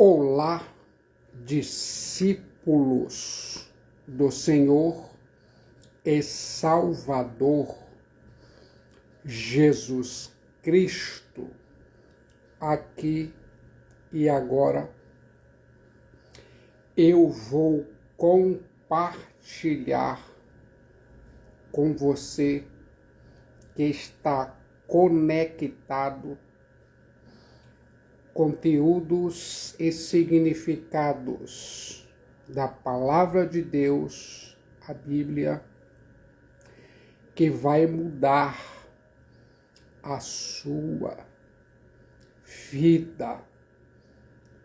Olá, discípulos do Senhor e Salvador Jesus Cristo, aqui e agora. Eu vou compartilhar com você que está conectado conteúdos e significados da Palavra de Deus, a Bíblia, que vai mudar a sua vida.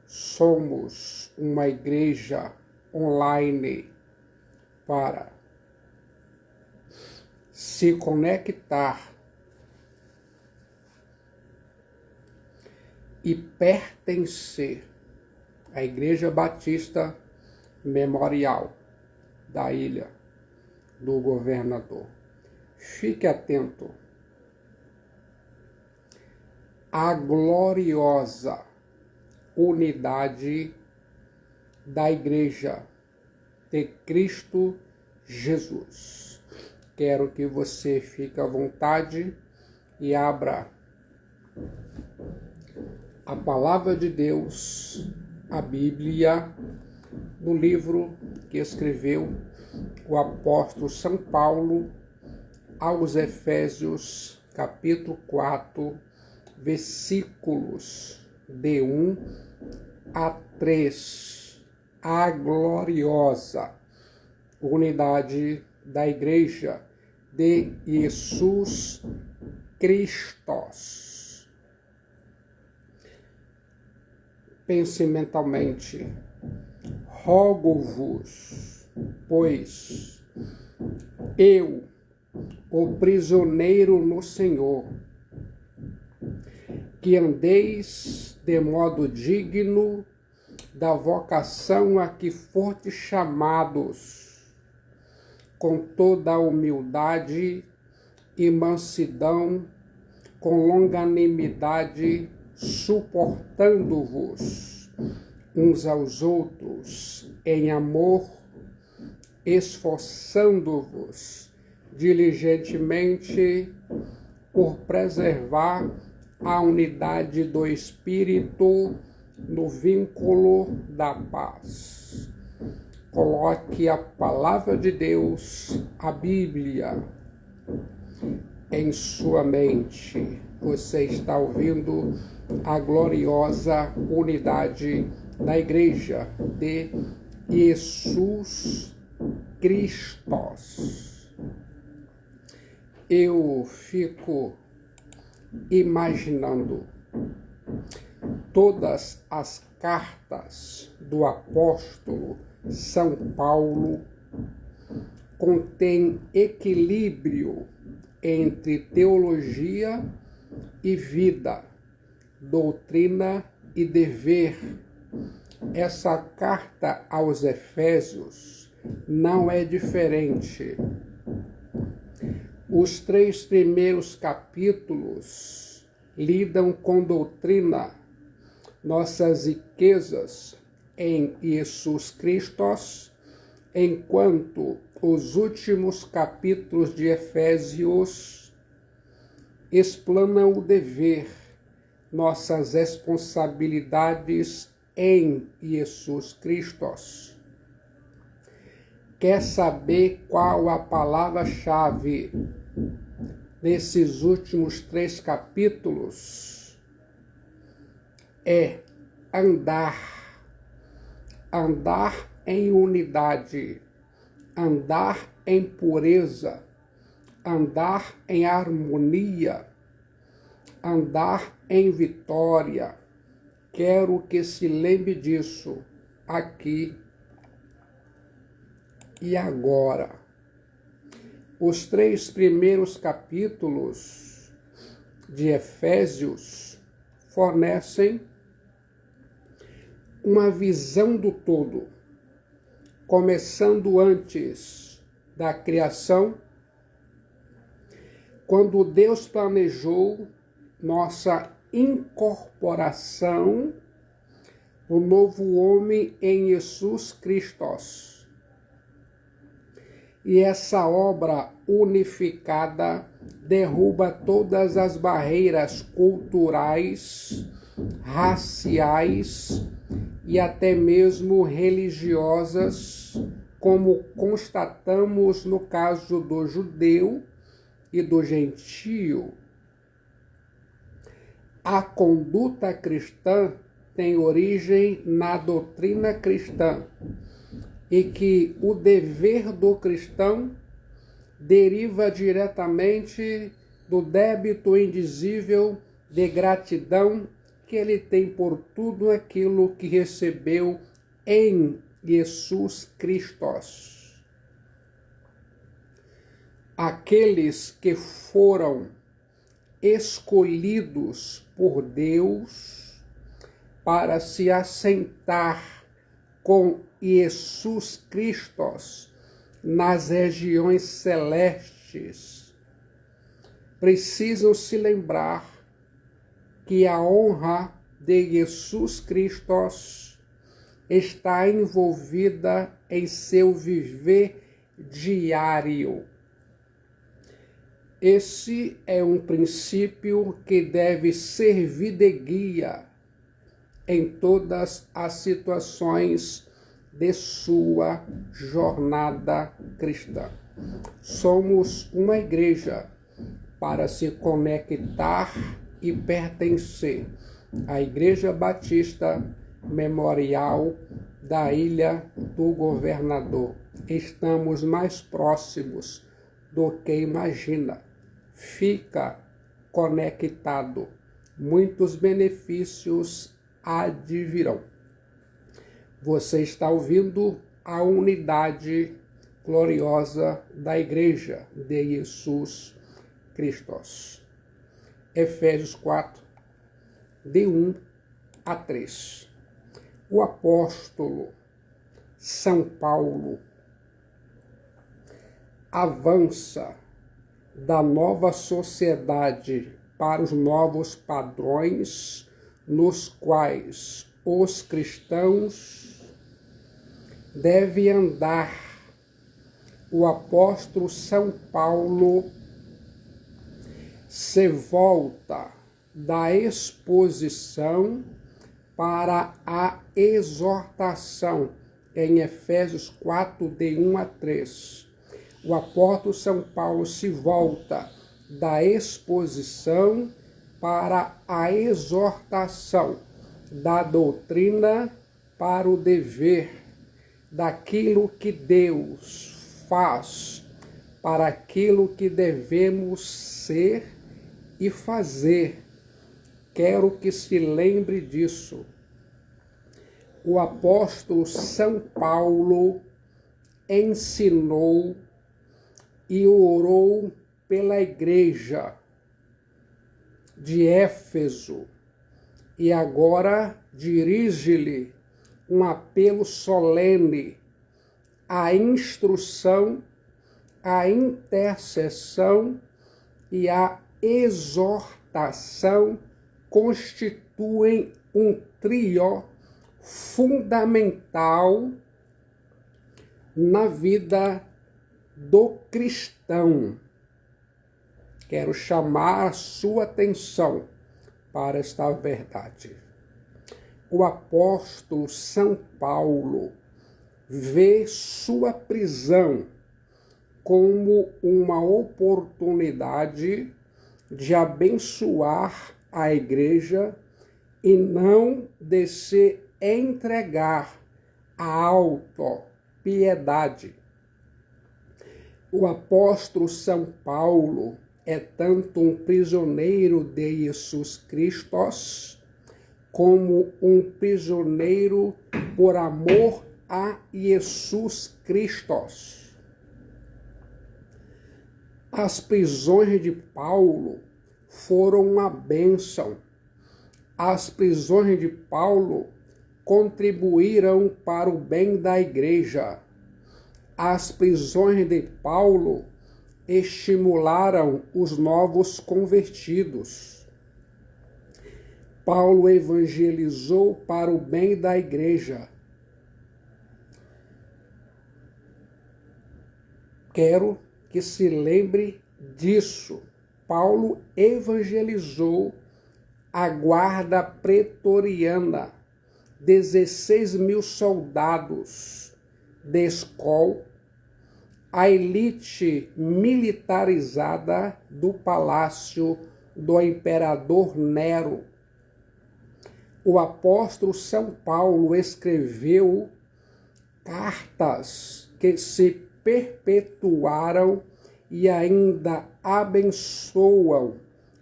Somos uma igreja online para se conectar e pertencer à Igreja Batista Memorial da Ilha do Governador. Fique atento. A gloriosa unidade da Igreja de Cristo Jesus. Quero que você fique à vontade e abra a Palavra de Deus, a Bíblia, no livro que escreveu o apóstolo São Paulo aos Efésios, capítulo 4, versículos de 1 a 3. A gloriosa unidade da Igreja de Jesus Cristo. Pense mentalmente. Rogo-vos, pois, eu, o prisioneiro no Senhor, que andeis de modo digno da vocação a que fortes chamados, com toda a humildade e mansidão, com longanimidade, suportando-vos uns aos outros em amor, esforçando-vos diligentemente por preservar a unidade do Espírito no vínculo da paz. Coloque a Palavra de Deus, a Bíblia, em sua mente. Você está ouvindo a gloriosa unidade da Igreja de Jesus Cristo. Eu fico imaginando todas as cartas do apóstolo São Paulo contêm equilíbrio entre teologia e vida, doutrina e dever. Essa carta aos Efésios não é diferente. Os 3 primeiros capítulos lidam com doutrina, nossas riquezas em Jesus Cristo, enquanto os últimos capítulos de Efésios explanam o dever, nossas responsabilidades em Jesus Cristo. Quer saber qual a palavra-chave nesses últimos 3 capítulos? É andar. Andar em unidade, andar em pureza, andar em harmonia, andar em vitória. Quero que se lembre disso aqui e agora. Os 3 primeiros capítulos de Efésios fornecem uma visão do todo, começando antes da criação, quando Deus planejou nossa incorporação o novo homem em Jesus Cristo. E essa obra unificada derruba todas as barreiras culturais, raciais e até mesmo religiosas, como constatamos no caso do judeu e do gentio. A conduta cristã tem origem na doutrina cristã e que o dever do cristão deriva diretamente do débito indizível de gratidão que ele tem por tudo aquilo que recebeu em Jesus Cristo. Aqueles que foram escolhidos por Deus para se assentar com Jesus Cristo nas regiões celestes, precisam se lembrar que a honra de Jesus Cristo está envolvida em seu viver diário. Esse é um princípio que deve servir de guia em todas as situações de sua jornada cristã. Somos uma igreja para se conectar e pertencer à Igreja Batista Memorial da Ilha do Governador. Estamos mais próximos do que imagina. Fica conectado. Muitos benefícios advirão. Você está ouvindo a unidade gloriosa da Igreja de Jesus Cristo. Efésios 4, de 1 a 3. O apóstolo São Paulo avança da nova sociedade para os novos padrões nos quais os cristãos devem andar. O apóstolo São Paulo se volta da exposição para a exortação em Efésios 4, de 1 a 3. O apóstolo São Paulo se volta da exposição para a exortação, da doutrina para o dever, daquilo que Deus faz, para aquilo que devemos ser e fazer. Quero que se lembre disso. O apóstolo São Paulo ensinou e orou pela igreja de Éfeso e agora dirige-lhe um apelo solene à instrução, à intercessão e à exortação constituem um trio fundamental na vida do cristão. Quero chamar a sua atenção para esta verdade. O apóstolo São Paulo vê sua prisão como uma oportunidade de abençoar a igreja e não de se entregar à autopiedade. O apóstolo São Paulo é tanto um prisioneiro de Jesus Cristo, como um prisioneiro por amor a Jesus Cristo. As prisões de Paulo foram uma bênção. As prisões de Paulo contribuíram para o bem da igreja. As prisões de Paulo estimularam os novos convertidos. Paulo evangelizou para o bem da igreja. Quero que se lembre disso. Paulo evangelizou a guarda pretoriana, 16 mil soldados de escol, a elite militarizada do palácio do imperador Nero. O apóstolo São Paulo escreveu cartas que se perpetuaram e ainda abençoam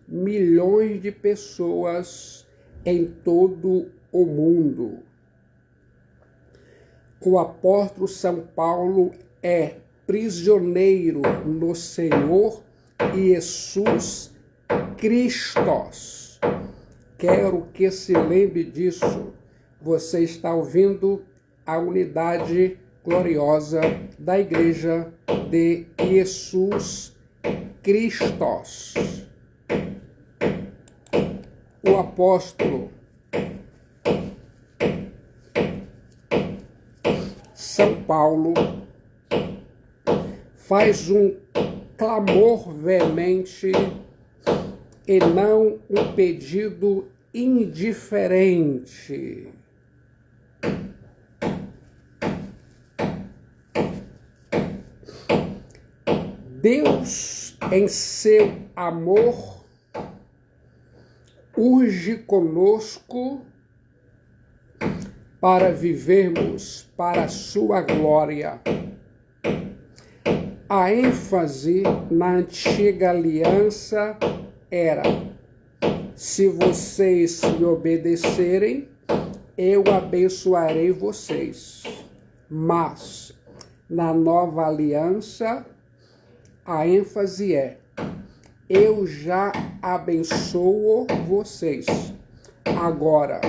milhões de pessoas em todo o mundo. O apóstolo São Paulo é prisioneiro no Senhor Jesus Cristo. Quero que se lembre disso. Você está ouvindo a unidade gloriosa da Igreja de Jesus Cristo. O apóstolo São Paulo faz um clamor veemente e não um pedido indiferente. Deus, em seu amor, urge conosco para vivermos para a sua glória. A ênfase na antiga aliança era: se vocês me obedecerem, eu abençoarei vocês. Mas, na nova aliança, a ênfase é: eu já abençoo vocês. Agora,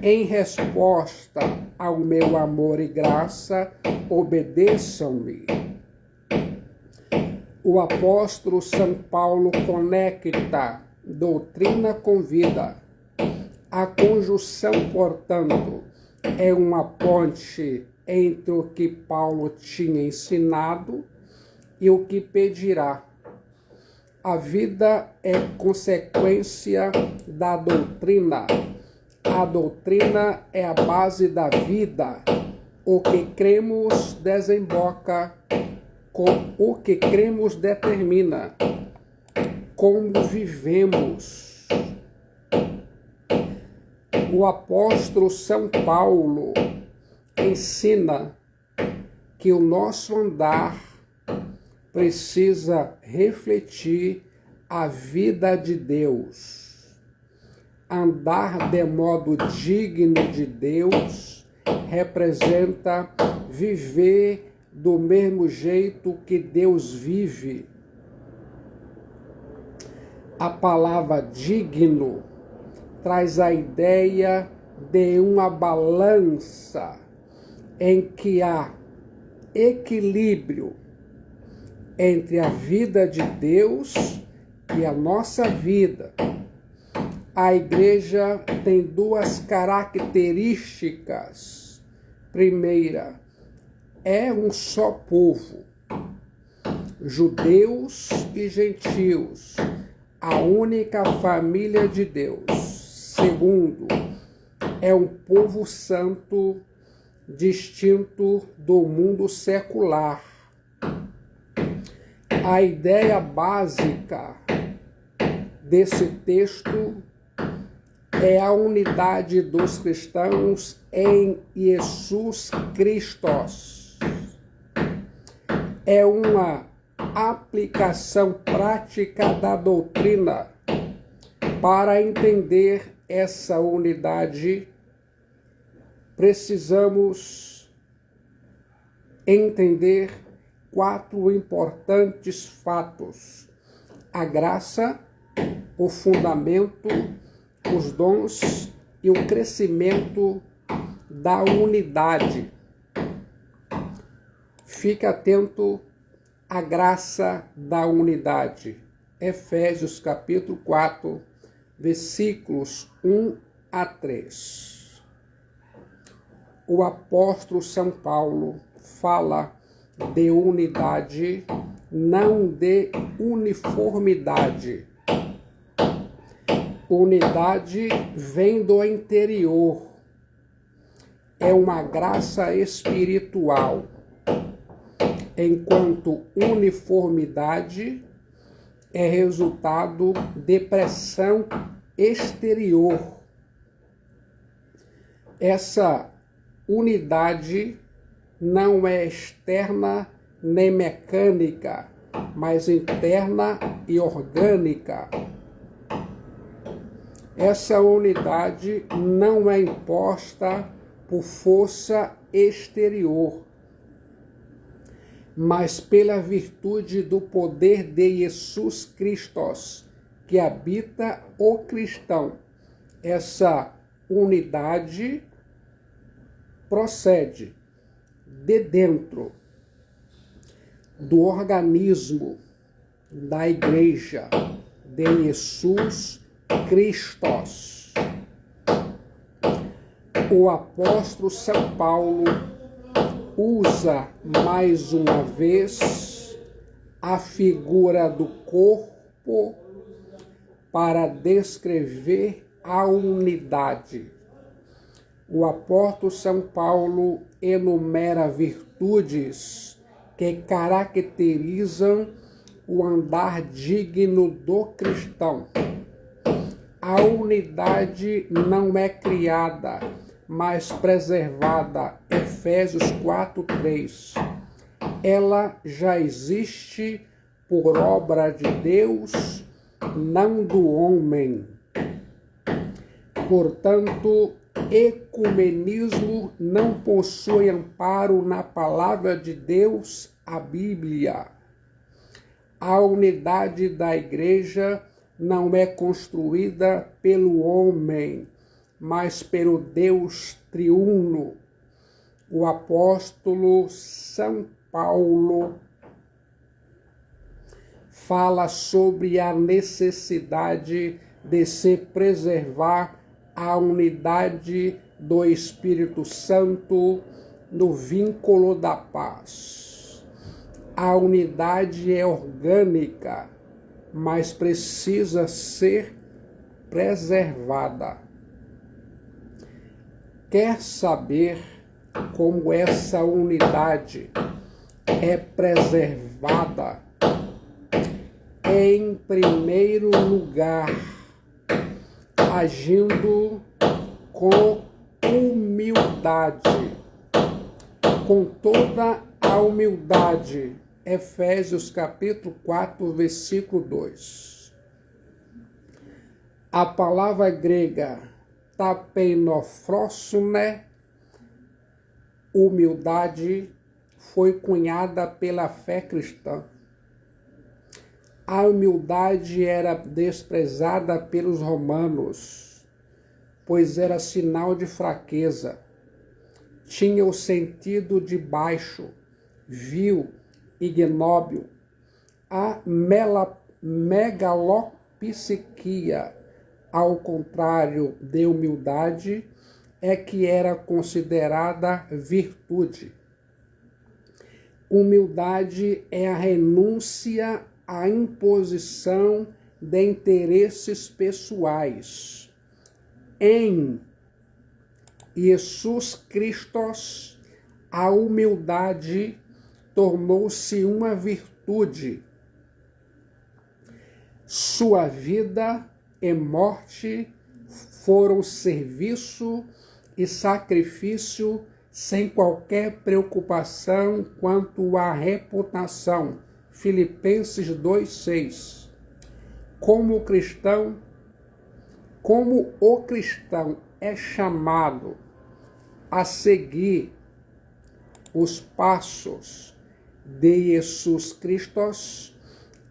em resposta ao meu amor e graça, obedeçam-me. O apóstolo São Paulo conecta doutrina com vida. A conjunção, portanto, é uma ponte entre o que Paulo tinha ensinado e o que pedirá. A vida é consequência da doutrina. A doutrina é a base da vida. O que cremos desemboca, com o que cremos determina como vivemos. O apóstolo São Paulo ensina que o nosso andar precisa refletir a vida de Deus. Andar de modo digno de Deus representa viver do mesmo jeito que Deus vive. A palavra digno traz a ideia de uma balança em que há equilíbrio entre a vida de Deus e a nossa vida. A igreja tem duas características. Primeira, é um só povo, judeus e gentios, a única família de Deus. Segundo, é um povo santo, distinto do mundo secular. A ideia básica desse texto é a unidade dos cristãos em Jesus Cristo. É uma aplicação prática da doutrina. Para entender essa unidade, precisamos entender 4 importantes fatos: a graça, o fundamento, os dons e o crescimento da unidade. Fique atento à graça da unidade. Efésios capítulo 4, versículos 1 a 3. O apóstolo São Paulo fala de unidade, não de uniformidade. Unidade vem do interior, é uma graça espiritual, enquanto uniformidade é resultado de pressão exterior. Essa unidade não é externa nem mecânica, mas interna e orgânica. Essa unidade não é imposta por força exterior, mas pela virtude do poder de Jesus Cristo, que habita o cristão. Essa unidade procede de dentro do organismo da Igreja de Jesus Cristo. O apóstolo São Paulo usa mais uma vez a figura do corpo para descrever a unidade. O apóstolo São Paulo enumera virtudes que caracterizam o andar digno do cristão. A unidade não é criada, mas preservada. Efésios 4:3. Ela já existe por obra de Deus, não do homem. Portanto, ecumenismo não possui amparo na palavra de Deus, a Bíblia. A unidade da Igreja não é construída pelo homem, mas pelo Deus triuno. O apóstolo São Paulo fala sobre a necessidade de se preservar a unidade do Espírito Santo no vínculo da paz. A unidade é orgânica, mas precisa ser preservada. Quer saber como essa unidade é preservada? Em primeiro lugar, agindo com humildade, com toda a humildade. Efésios capítulo 4, versículo 2. A palavra grega tapeinofrosune, humildade, foi cunhada pela fé cristã. A humildade era desprezada pelos romanos, pois era sinal de fraqueza. Tinha o sentido de baixo, vil, ignóbil. A megalopsiquia, ao contrário de humildade, é que era considerada virtude. Humildade é a renúncia à imposição de interesses pessoais. Em Jesus Cristo, a humildade tornou-se uma virtude. Sua vida e morte foram serviço e sacrifício sem qualquer preocupação quanto à reputação. Filipenses 2:6. Como o cristão é chamado a seguir os passos de Jesus Cristo,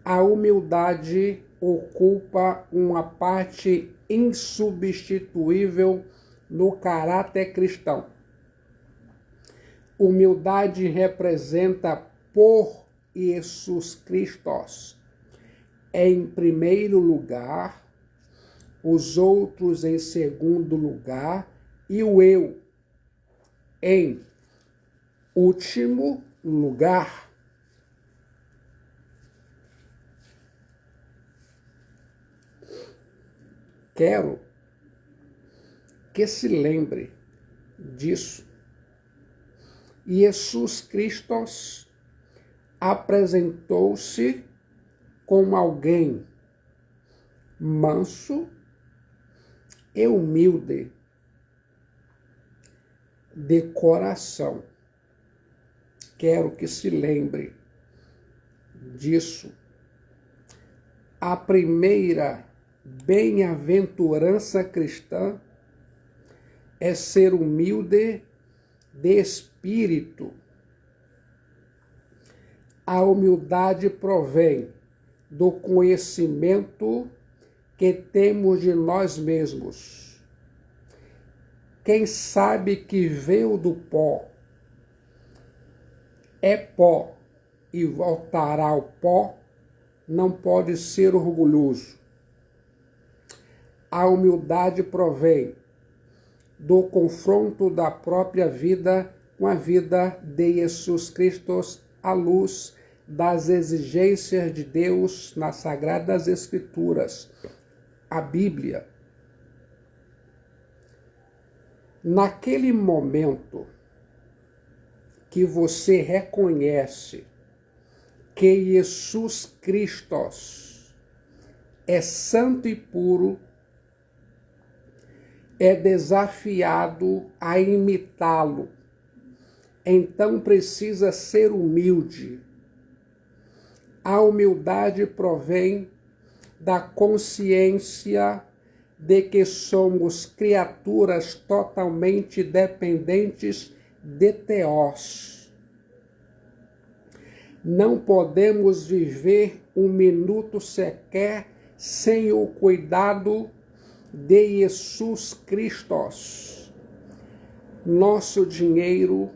a humildade ocupa uma parte insubstituível no caráter cristão. Humildade representa por Jesus Cristo, em primeiro lugar, os outros em segundo lugar e o eu em último lugar. Quero que se lembre disso. Jesus Cristo apresentou-se como alguém manso e humilde de coração. Quero que se lembre disso. A primeira bem-aventurança cristã é ser humilde de espírito. A humildade provém do conhecimento que temos de nós mesmos. Quem sabe que veio do pó é pó e voltará ao pó, não pode ser orgulhoso. A humildade provém do confronto da própria vida com a vida de Jesus Cristo à luz das exigências de Deus nas Sagradas Escrituras, a Bíblia. Naquele momento que você reconhece que Jesus Cristo é santo e puro, é desafiado a imitá-lo. Então precisa ser humilde. A humildade provém da consciência de que somos criaturas totalmente dependentes de Teós. Não podemos viver um minuto sequer sem o cuidado de Jesus Cristo. Nosso dinheiro,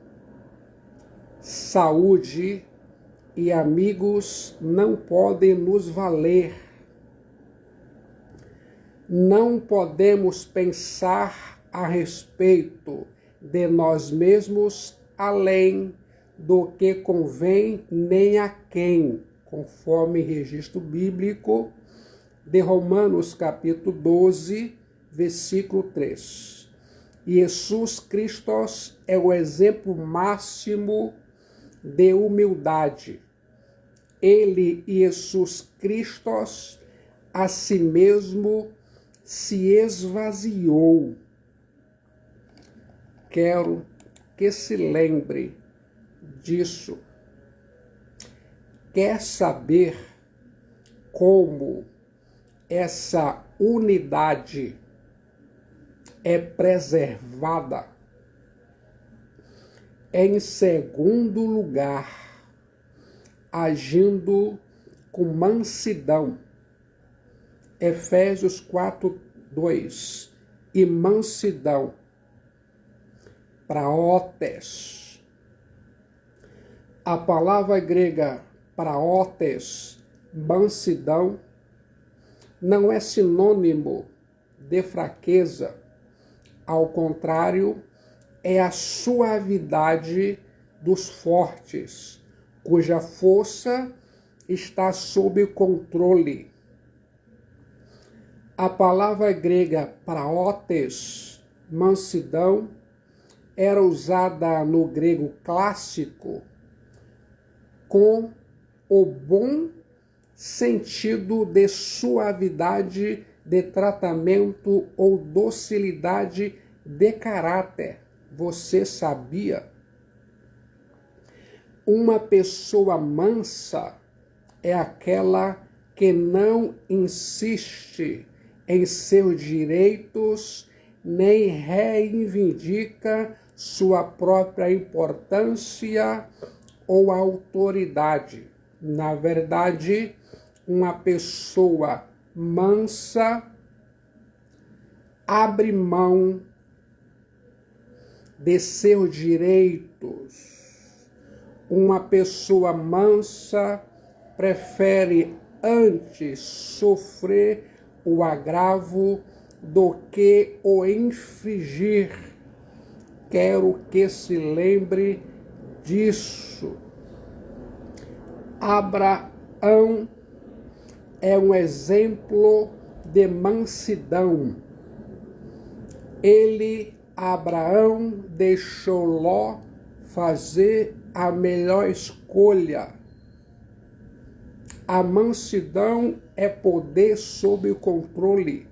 saúde e amigos não podem nos valer. Não podemos pensar a respeito de nós mesmos além do que convém nem a quem, conforme registro bíblico de Romanos capítulo 12, versículo 3. Jesus Cristo é o exemplo máximo de humildade. Ele, Jesus Cristo, a si mesmo se esvaziou. Quero que se lembre disso. Quer saber como essa unidade é preservada? Em segundo lugar, agindo com mansidão. Efésios 4:2. E mansidão, praotes. A palavra grega praotes, mansidão, não é sinônimo de fraqueza. Ao contrário, é a suavidade dos fortes, cuja força está sob controle. A palavra grega praotes, mansidão, era usada no grego clássico com o bom sentido de suavidade de tratamento ou docilidade de caráter. Você sabia? Uma pessoa mansa é aquela que não insiste em seus direitos, nem reivindica sua própria importância ou autoridade. Na verdade, uma pessoa mansa abre mão de seus direitos. Uma pessoa mansa prefere antes sofrer o agravo do que o infringir. Quero que se lembre disso. Abraão é um exemplo de mansidão. Abraão, deixou Ló fazer a melhor escolha. A mansidão é poder sob controle.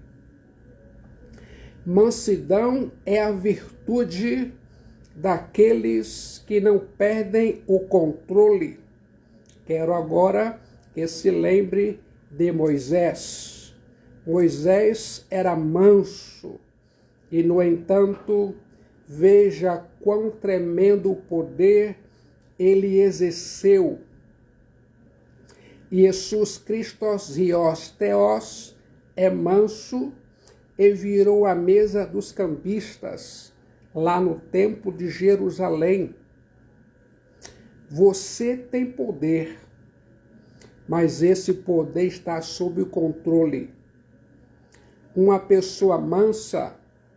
Mansidão é a virtude daqueles que não perdem o controle. Quero agora que se lembre de Moisés. Moisés era manso e, no entanto, veja quão tremendo poder ele exerceu. Jesus Cristo, Rios Theos, é manso e virou a mesa dos cambistas lá no templo de Jerusalém. Você tem poder, mas esse poder está sob controle. Uma pessoa mansa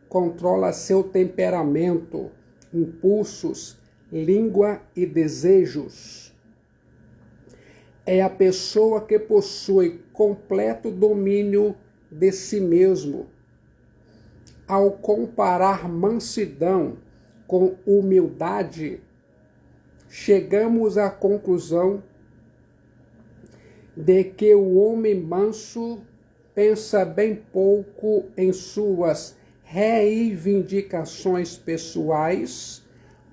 controla seu temperamento, impulsos, língua e desejos. É a pessoa que possui completo domínio de si mesmo. Ao comparar mansidão com humildade, chegamos à conclusão de que o homem manso pensa bem pouco em suas reivindicações pessoais,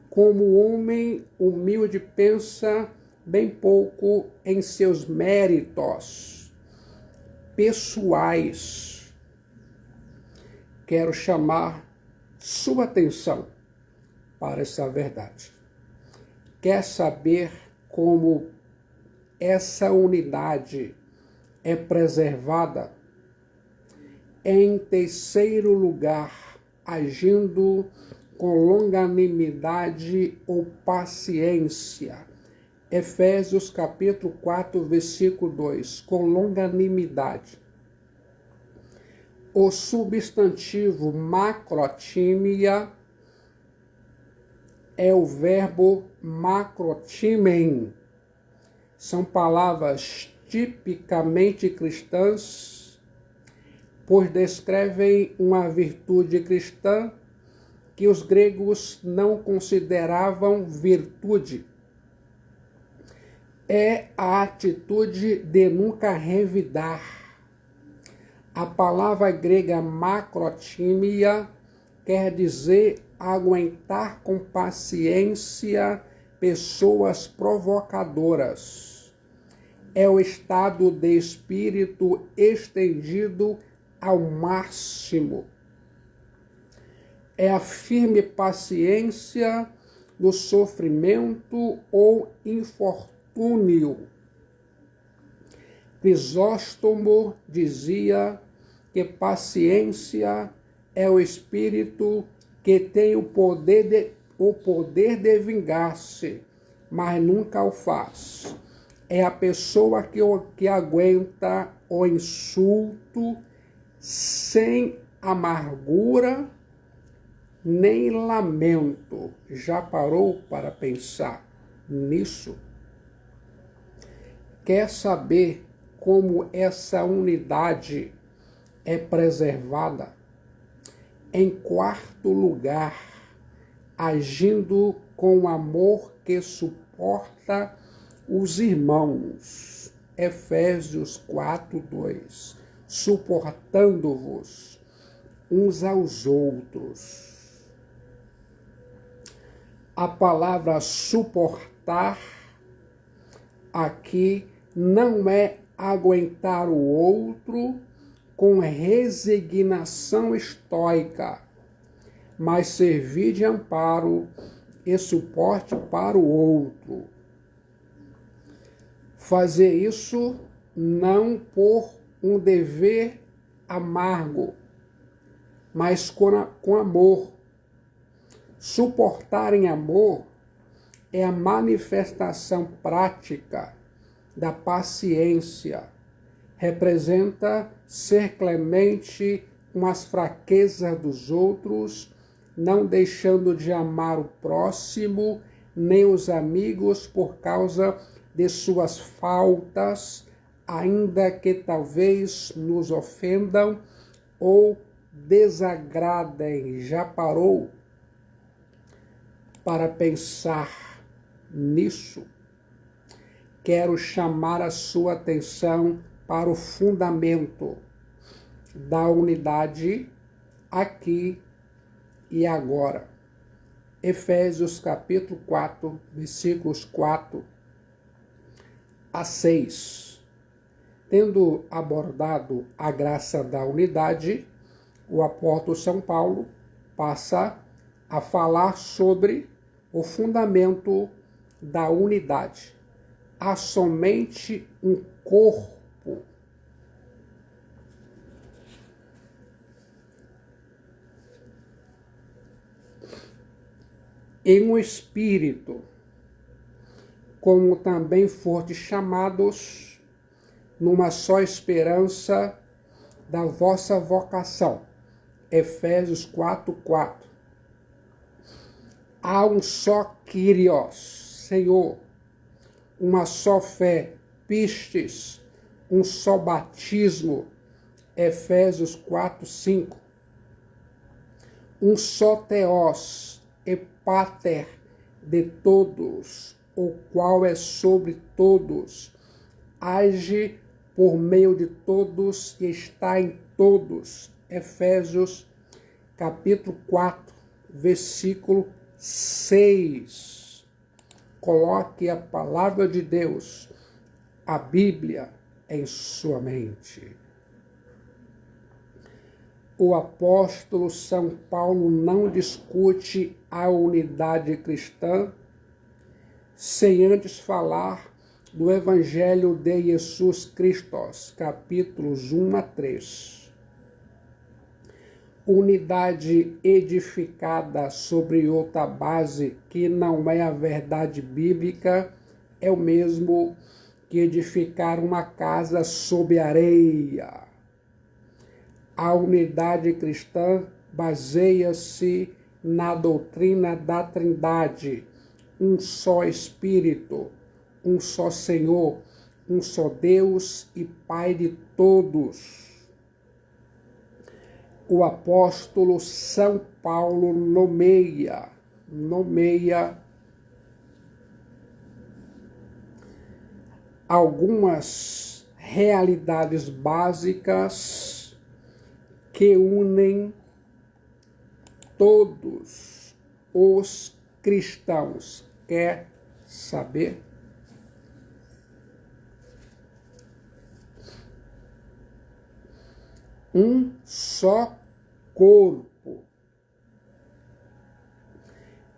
como o homem humilde pensa bem pouco em seus méritos pessoais. Quero chamar sua atenção para essa verdade. Quer saber como essa unidade é preservada? Em terceiro lugar, agindo com longanimidade ou paciência. Efésios capítulo 4, versículo 2, com longanimidade. O substantivo macrotímia é o verbo macrotimen. São palavras tipicamente cristãs, pois descrevem uma virtude cristã que os gregos não consideravam virtude. É a atitude de nunca revidar. A palavra grega macrotímia quer dizer aguentar com paciência pessoas provocadoras. É o estado de espírito estendido ao máximo. É a firme paciência do sofrimento ou infortúnio. Crisóstomo dizia que paciência é o espírito que tem o poder de vingar-se, mas nunca o faz. É a pessoa que aguenta o insulto sem amargura nem lamento. Já parou para pensar nisso? Quer saber como essa unidade é preservada? Em quarto lugar, agindo com amor que suporta os irmãos. Efésios 4, 2. Suportando-vos uns aos outros. A palavra suportar aqui não é aguentar o outro com resignação estoica, mas servir de amparo e suporte para o outro. Fazer isso não por um dever amargo, mas com amor. Suportar em amor é a manifestação prática da paciência. Representa ser clemente com as fraquezas dos outros, não deixando de amar o próximo, nem os amigos por causa de suas faltas, ainda que talvez nos ofendam ou desagradem. Já parou para pensar nisso? Quero chamar a sua atenção para o fundamento da unidade aqui e agora. Efésios capítulo 4, versículos 4 a 6. Tendo abordado a graça da unidade, o apóstolo São Paulo passa a falar sobre o fundamento da unidade. Há somente um corpo. E um espírito, como também fortes chamados numa só esperança da vossa vocação. Efésios 4:4. Há um só Kyrios, Senhor, uma só fé, pistes, um só batismo. Efésios 4:5. Um só Theos, e Pater de todos, o qual é sobre todos, age por meio de todos e está em todos. Efésios capítulo 4, versículo 6. Coloque a palavra de Deus, a Bíblia, em sua mente. O apóstolo São Paulo não discute a unidade cristã sem antes falar do Evangelho de Jesus Cristo, capítulos 1 a 3. Unidade edificada sobre outra base que não é a verdade bíblica é o mesmo que edificar uma casa sob areia. A unidade cristã baseia-se na doutrina da Trindade, um só Espírito, um só Senhor, um só Deus e Pai de todos. O apóstolo São Paulo nomeia algumas realidades básicas que unem todos os cristãos. Quer saber? Um só corpo.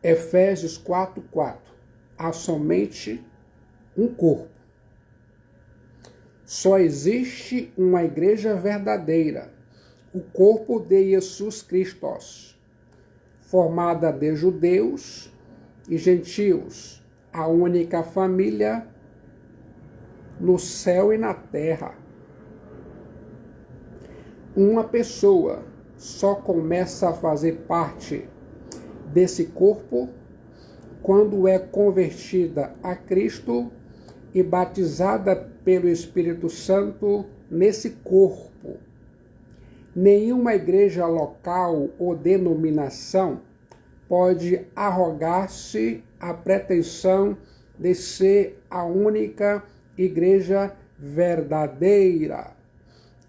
Efésios 4:4. Há somente um corpo. Só existe uma igreja verdadeira, o corpo de Jesus Cristo, formada de judeus e gentios, a única família no céu e na terra. Uma pessoa só começa a fazer parte desse corpo quando é convertida a Cristo e batizada pelo Espírito Santo nesse corpo. Nenhuma igreja local ou denominação pode arrogar-se a pretensão de ser a única igreja verdadeira.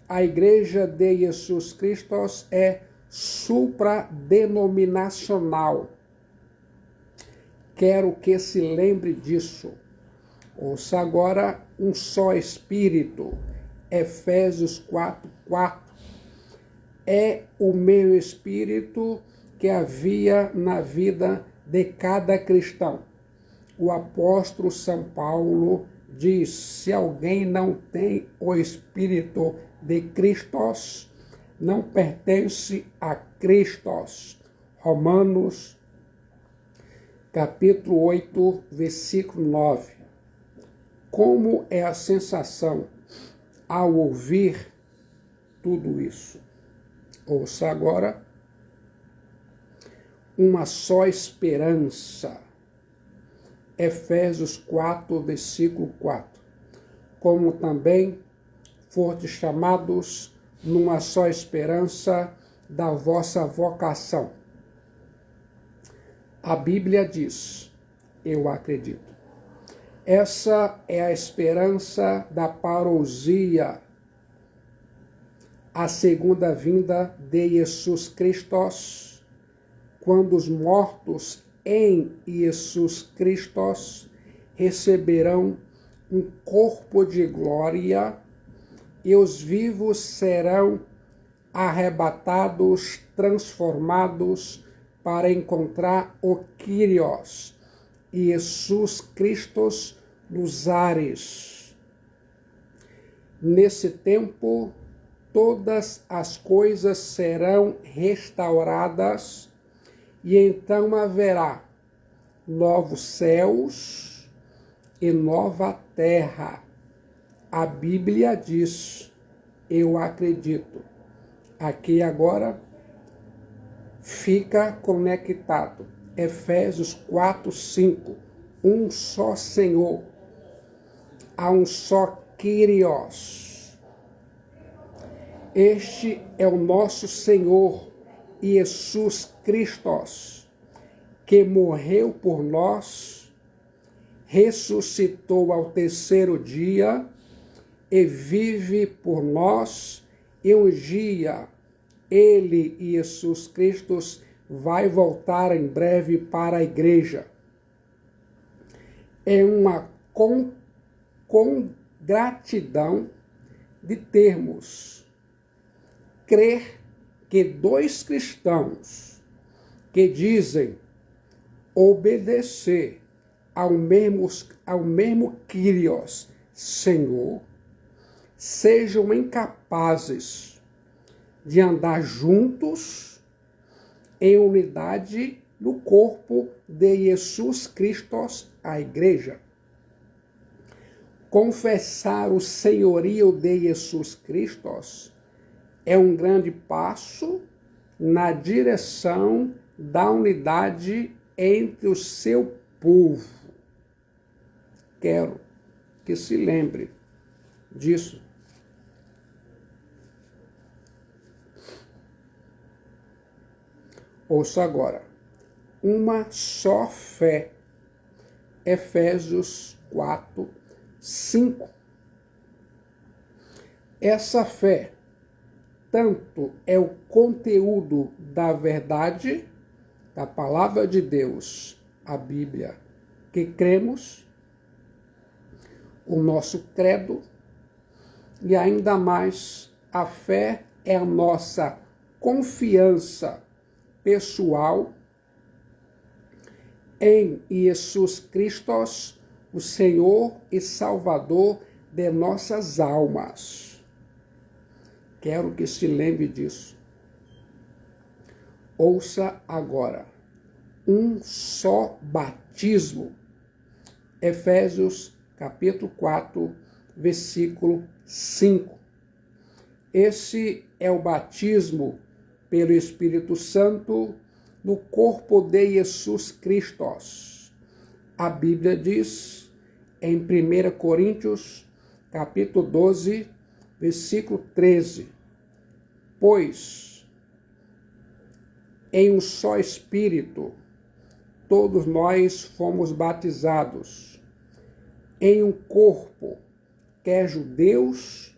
A igreja de Jesus Cristo é supradenominacional. Quero que se lembre disso. Ouça agora um só Espírito. Efésios 4:4. É o meu Espírito que havia na vida de cada cristão. O apóstolo São Paulo diz: se alguém não tem o Espírito de Cristo, não pertence a Cristo. Romanos, capítulo 8, versículo 9. Como é a sensação ao ouvir tudo isso? Ouça agora. Uma só esperança. Efésios 4, versículo 4. Como também fostes chamados numa só esperança da vossa vocação. A Bíblia diz, eu acredito. Essa é a esperança da parousia, a segunda vinda de Jesus Cristo, quando os mortos em Jesus Cristo receberão um corpo de glória e os vivos serão arrebatados, transformados para encontrar o Kyrios, Jesus Cristo nos ares. Nesse tempo, todas as coisas serão restauradas e então haverá novos céus e nova terra. A Bíblia diz, eu acredito. Aqui agora fica conectado. Efésios 4, 5. Um só Senhor. Há um só Kyrios. Este é o nosso Senhor Jesus Cristo, que morreu por nós, ressuscitou ao terceiro dia e vive por nós, e um dia ele e Jesus Cristo vai voltar em breve para a igreja. É uma congratidão de termos crer que dois cristãos que dizem obedecer ao mesmo Kyrios, Senhor, sejam incapazes de andar juntos em unidade no corpo de Jesus Cristo, a igreja. Confessar o senhorio de Jesus Cristo é um grande passo na direção da unidade entre o seu povo. Quero que se lembre disso. Ouça agora. Uma só fé. Efésios 4, 5. Essa fé tanto é o conteúdo da verdade, da palavra de Deus, a Bíblia, que cremos, o nosso credo, e ainda mais a fé é a nossa confiança pessoal em Jesus Cristo, o Senhor e Salvador de nossas almas. Quero que se lembre disso. Ouça agora. Um só batismo. Efésios capítulo 4, versículo 5. Esse é o batismo pelo Espírito Santo no corpo de Jesus Cristo. A Bíblia diz em 1 Coríntios capítulo 12, versículo 13. Pois em um só Espírito todos nós fomos batizados em um corpo, quer judeus,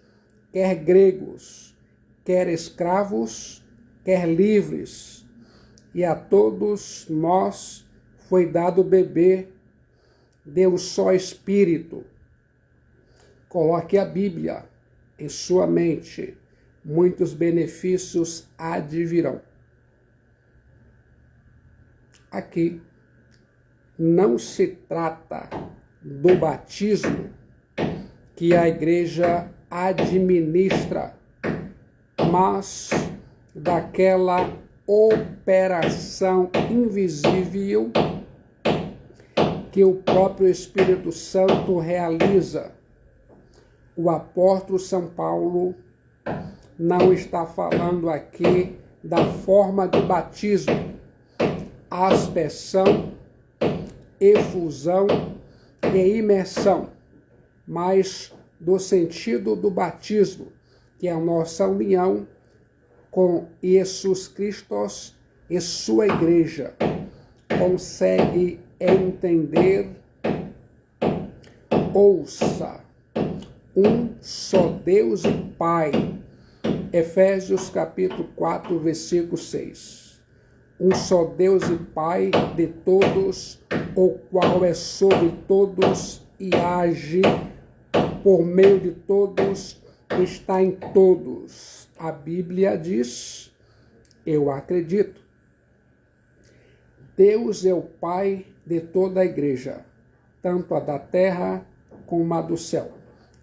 quer gregos, quer escravos, quer livres, e a todos nós foi dado beber de um só Espírito. Coloque a Bíblia em sua mente, muitos benefícios advirão. Aqui não se trata do batismo que a igreja administra, mas daquela operação invisível que o próprio Espírito Santo realiza. O apóstolo São Paulo não está falando aqui da forma de batismo, aspersão, efusão e imersão, mas do sentido do batismo, que é a nossa união com Jesus Cristo e sua igreja. Consegue entender? Ouça, um só Deus e Pai. Efésios capítulo 4, versículo 6. Um só Deus e Pai de todos, o qual é sobre todos e age por meio de todos, está em todos. A Bíblia diz, eu acredito. Deus é o Pai de toda a igreja, tanto a da terra como a do céu,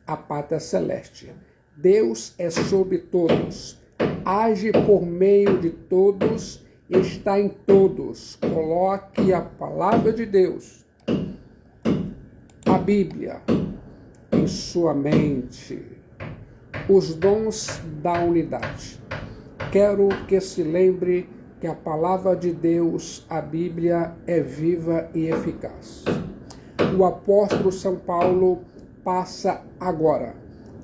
a pátria celeste. Deus é sobre todos, age por meio de todos, está em todos. Coloque a palavra de Deus, a Bíblia, em sua mente. Os dons da unidade. Quero que se lembre que a palavra de Deus, a Bíblia, é viva e eficaz. O apóstolo São Paulo passa agora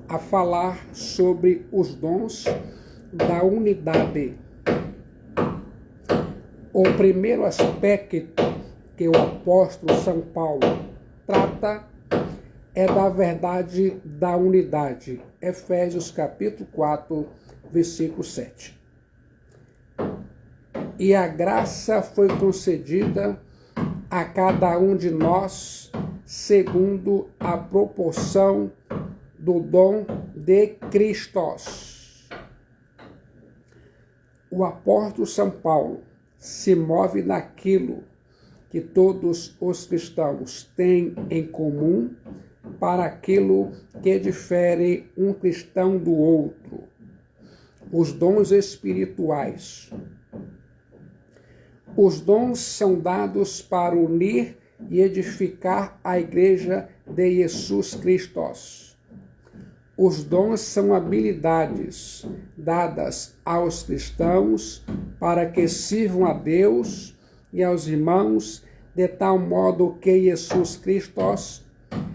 a falar sobre os dons da unidade. O primeiro aspecto que o apóstolo São Paulo trata é da verdade da unidade. Efésios capítulo 4, versículo 7. E a graça foi concedida a cada um de nós segundo a proporção do dom de Cristo. O apóstolo São Paulo se move naquilo que todos os cristãos têm em comum para aquilo que difere um cristão do outro. Os dons espirituais. Os dons são dados para unir e edificar a igreja de Jesus Cristo. Os dons são habilidades dadas aos cristãos para que sirvam a Deus e aos irmãos de tal modo que Jesus Cristo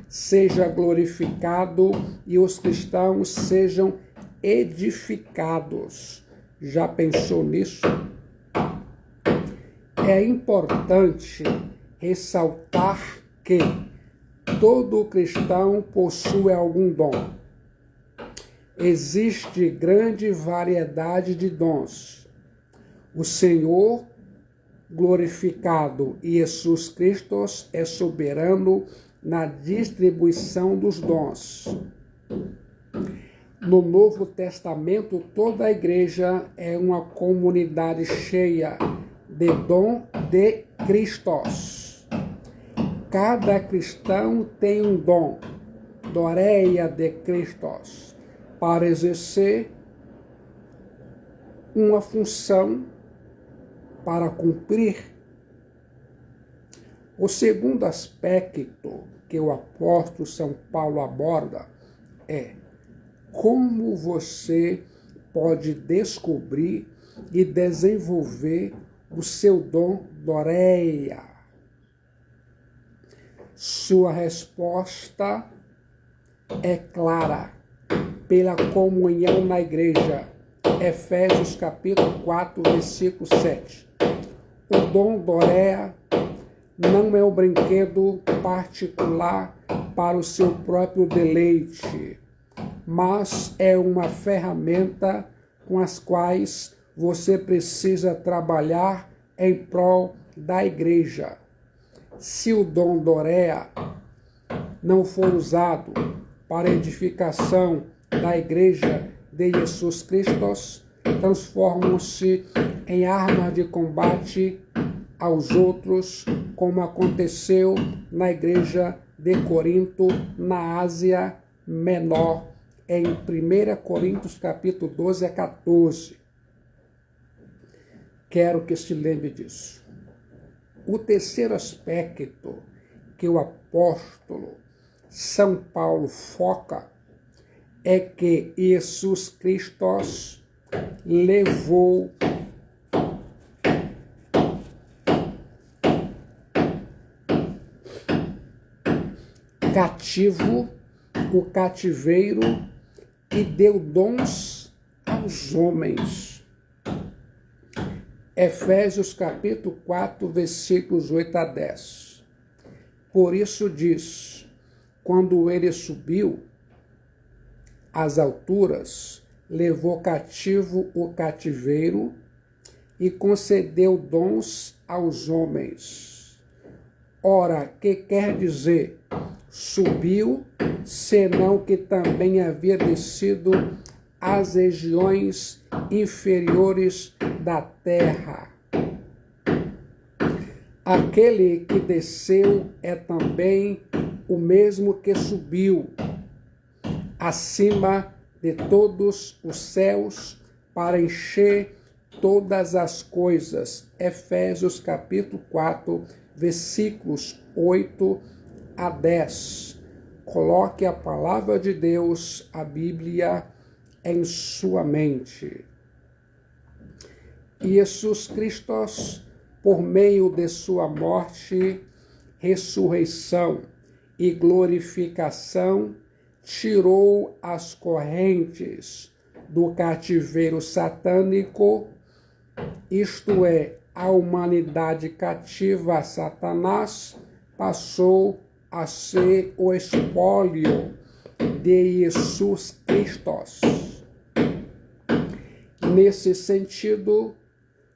seja glorificado e os cristãos sejam edificados. Já pensou nisso? É importante ressaltar que todo cristão possui algum dom. Existe grande variedade de dons. O Senhor glorificado e Jesus Cristo é soberano na distribuição dos dons. No Novo Testamento, toda a igreja é uma comunidade cheia de dom de Cristo. Cada cristão tem um dom, doreia de Cristo, para exercer uma função, para cumprir. O segundo aspecto que o apóstolo São Paulo aborda é como você pode descobrir e desenvolver o seu dom doreia. Sua resposta é clara, pela comunhão na igreja. Efésios capítulo 4, versículo 7. O dom doreia não é um brinquedo particular para o seu próprio deleite, mas é uma ferramenta com as quais você precisa trabalhar em prol da igreja. Se o dom doreia não for usado para edificação da igreja de Jesus Cristo, transformam-se em armas de combate aos outros, como aconteceu na igreja de Corinto, na Ásia Menor, em 1 Coríntios capítulo 12 a 14. Quero que se lembre disso. O terceiro aspecto que o apóstolo São Paulo foca é que Jesus Cristo levou cativo o cativeiro e deu dons aos homens. Efésios capítulo 4, versículos 8 a 10. Por isso diz, quando ele subiu às alturas, levou cativo o cativeiro e concedeu dons aos homens. Ora, que quer dizer? Subiu, senão que também havia descido às regiões inferiores da terra. Aquele que desceu é também o mesmo que subiu acima de todos os céus para encher todas as coisas. Efésios capítulo 4, versículos 8 a 10. Coloque a palavra de Deus, a Bíblia, em sua mente. Jesus Cristo, por meio de sua morte, ressurreição e glorificação, tirou as correntes do cativeiro satânico, isto é, a humanidade cativa a Satanás passou a ser o espólio de Jesus Cristo. Nesse sentido,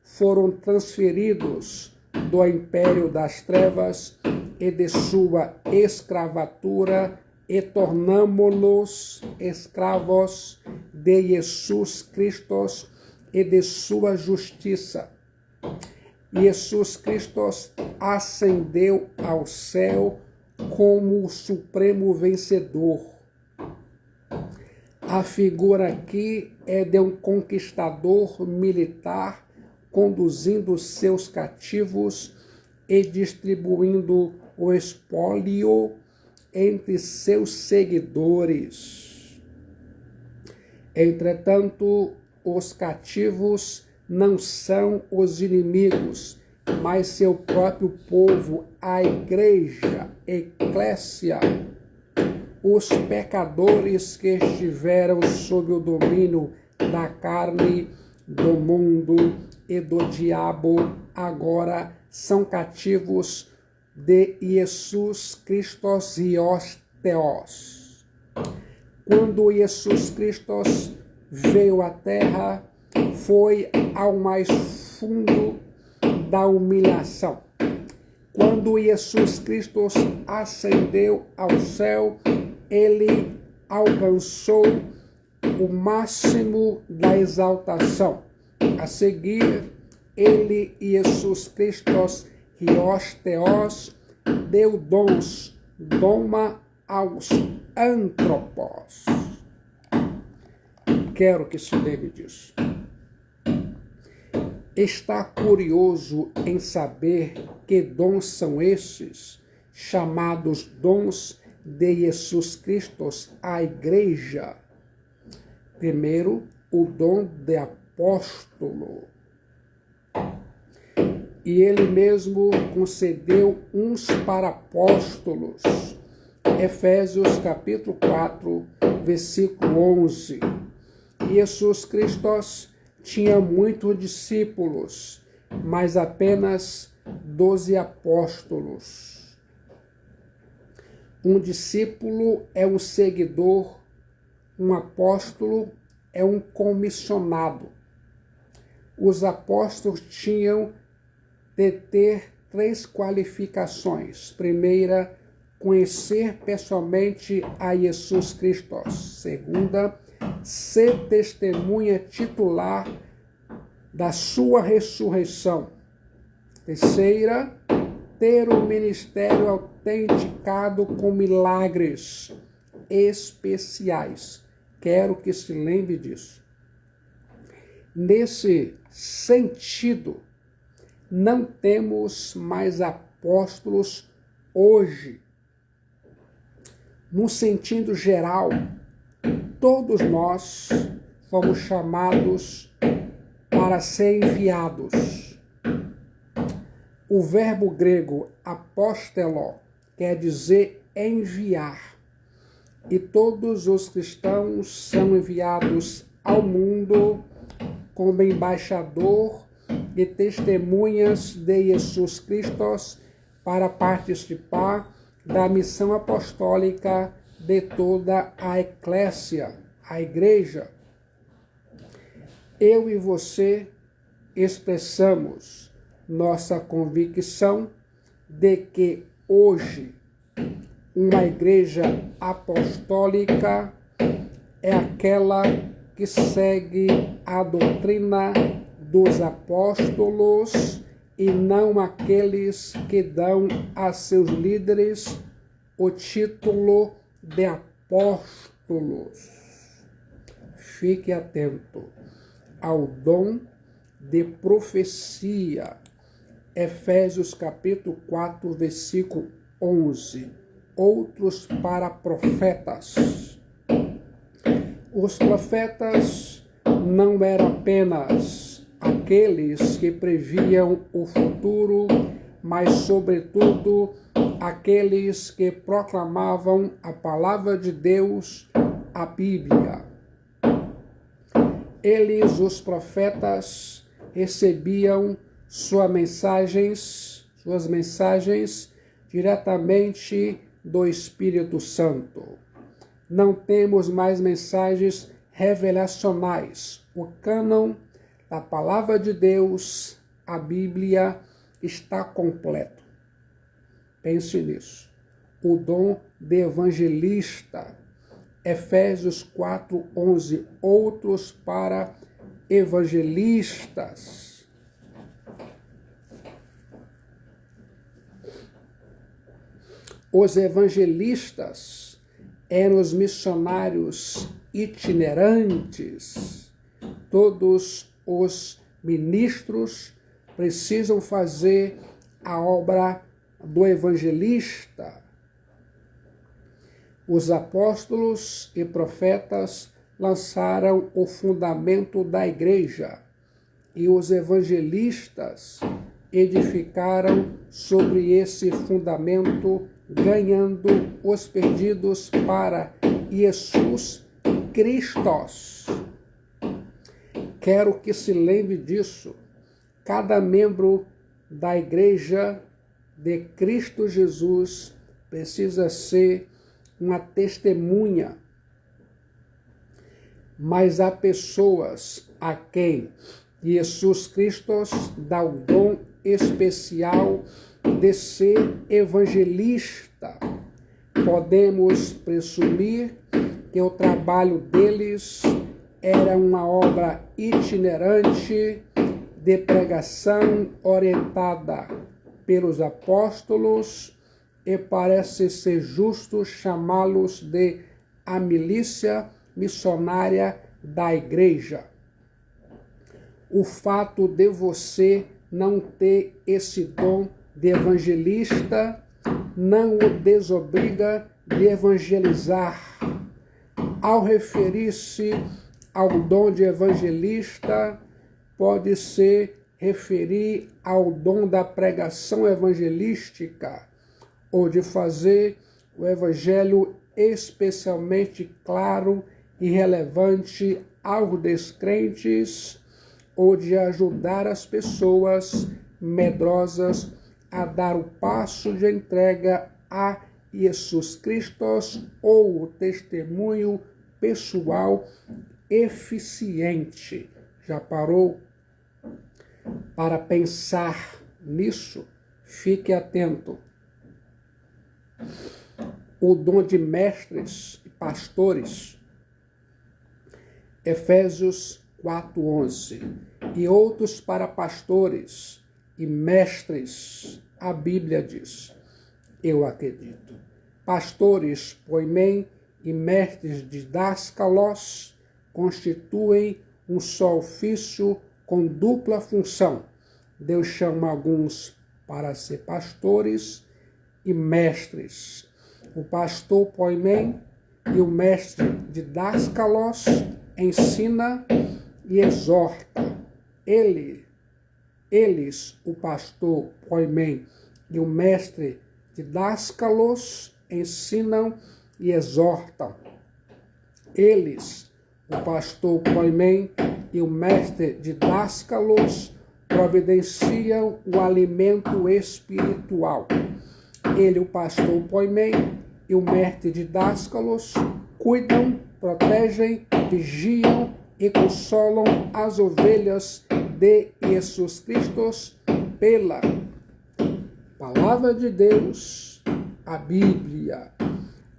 foram transferidos do império das trevas e de sua escravatura e tornamo-los escravos de Jesus Cristo e de sua justiça. Jesus Cristo ascendeu ao céu como o supremo vencedor. A figura aqui é de um conquistador militar conduzindo seus cativos e distribuindo o espólio entre seus seguidores. Entretanto, os cativos não são os inimigos, mas seu próprio povo, a igreja, eclésia, os pecadores que estiveram sob o domínio da carne, do mundo e do diabo, agora são cativos de Jesus Cristo e os Theos. Quando Jesus Cristo veio à terra, foi ao mais fundo da humilhação. Quando Jesus Cristo ascendeu ao céu, ele alcançou o máximo da exaltação. A seguir, ele e Jesus Cristo e os Theos deu dons, doma aos antropos. Quero que se lembre disso. Está curioso em saber que dons são esses, chamados dons de Jesus Cristo à igreja? Primeiro, o dom de apóstolo. E ele mesmo concedeu uns para apóstolos. Efésios capítulo 4, versículo 11. Jesus Cristo tinha muitos discípulos, mas apenas 12 apóstolos. Um discípulo é um seguidor, um apóstolo é um comissionado. Os apóstolos tinham de ter 3 qualificações. Primeira, conhecer pessoalmente a Jesus Cristo. Segunda, ser testemunha titular da sua ressurreição. Terceira, ter o ministério autenticado com milagres especiais. Quero que se lembre disso. Nesse sentido, não temos mais apóstolos hoje. No sentido geral, todos nós fomos chamados para ser enviados. O verbo grego apóstolo quer dizer enviar. E todos os cristãos são enviados ao mundo como embaixador e testemunhas de Jesus Cristo para participar da missão apostólica de toda a eclésia, a igreja. Eu e você expressamos nossa convicção de que hoje uma igreja apostólica é aquela que segue a doutrina dos apóstolos e não aqueles que dão a seus líderes o título de apóstolos. Fique atento ao dom de profecia. Efésios capítulo 4, versículo 11. Outros para profetas. Os profetas não eram apenas aqueles que previam o futuro, mas, sobretudo, aqueles que proclamavam a palavra de Deus, a Bíblia. Eles, os profetas, recebiam suas mensagens diretamente do Espírito Santo. Não temos mais mensagens revelacionais. O cânon da palavra de Deus, a Bíblia, está completo. Pense nisso. O dom de evangelista. Efésios 4, 11. Outros para evangelistas. Os evangelistas eram os missionários itinerantes. Todos os ministros precisam fazer a obra do evangelista. Os apóstolos e profetas lançaram o fundamento da igreja e os evangelistas edificaram sobre esse fundamento, ganhando os perdidos para Jesus Cristo. Quero que se lembre disso. Cada membro da igreja de Cristo Jesus precisa ser uma testemunha. Mas há pessoas a quem Jesus Cristo dá o dom especial de ser evangelista. Podemos presumir que o trabalho deles era uma obra itinerante de pregação orientada pelos apóstolos e parece ser justo chamá-los de a milícia missionária da igreja. O fato de você não ter esse dom de evangelista não o desobriga de evangelizar. Ao referir-se ao dom de evangelista, pode se referir ao dom da pregação evangelística ou de fazer o evangelho especialmente claro e relevante aos descrentes ou de ajudar as pessoas medrosas a dar o passo de entrega a Jesus Cristo ou o testemunho pessoal eficiente. Já parou para pensar nisso? Fique atento. O dom de mestres e pastores. Efésios 4:11. E outros para pastores e mestres. A Bíblia diz, eu acredito. Pastores, poimem, e mestres didáscalos constituem um só ofício com dupla função. Deus chama alguns para ser pastores e mestres. O pastor poimem e o mestre didáscalos ensina e exorta. Eles, o pastor poimem e o mestre didáscalos ensinam e exortam. Eles, o pastor poimem e o mestre didáscalos providenciam o alimento espiritual. Ele, o pastor poimem e o mestre didáscalos cuidam, protegem, vigiam e consolam as ovelhas de Jesus Cristo pela palavra de Deus, a Bíblia.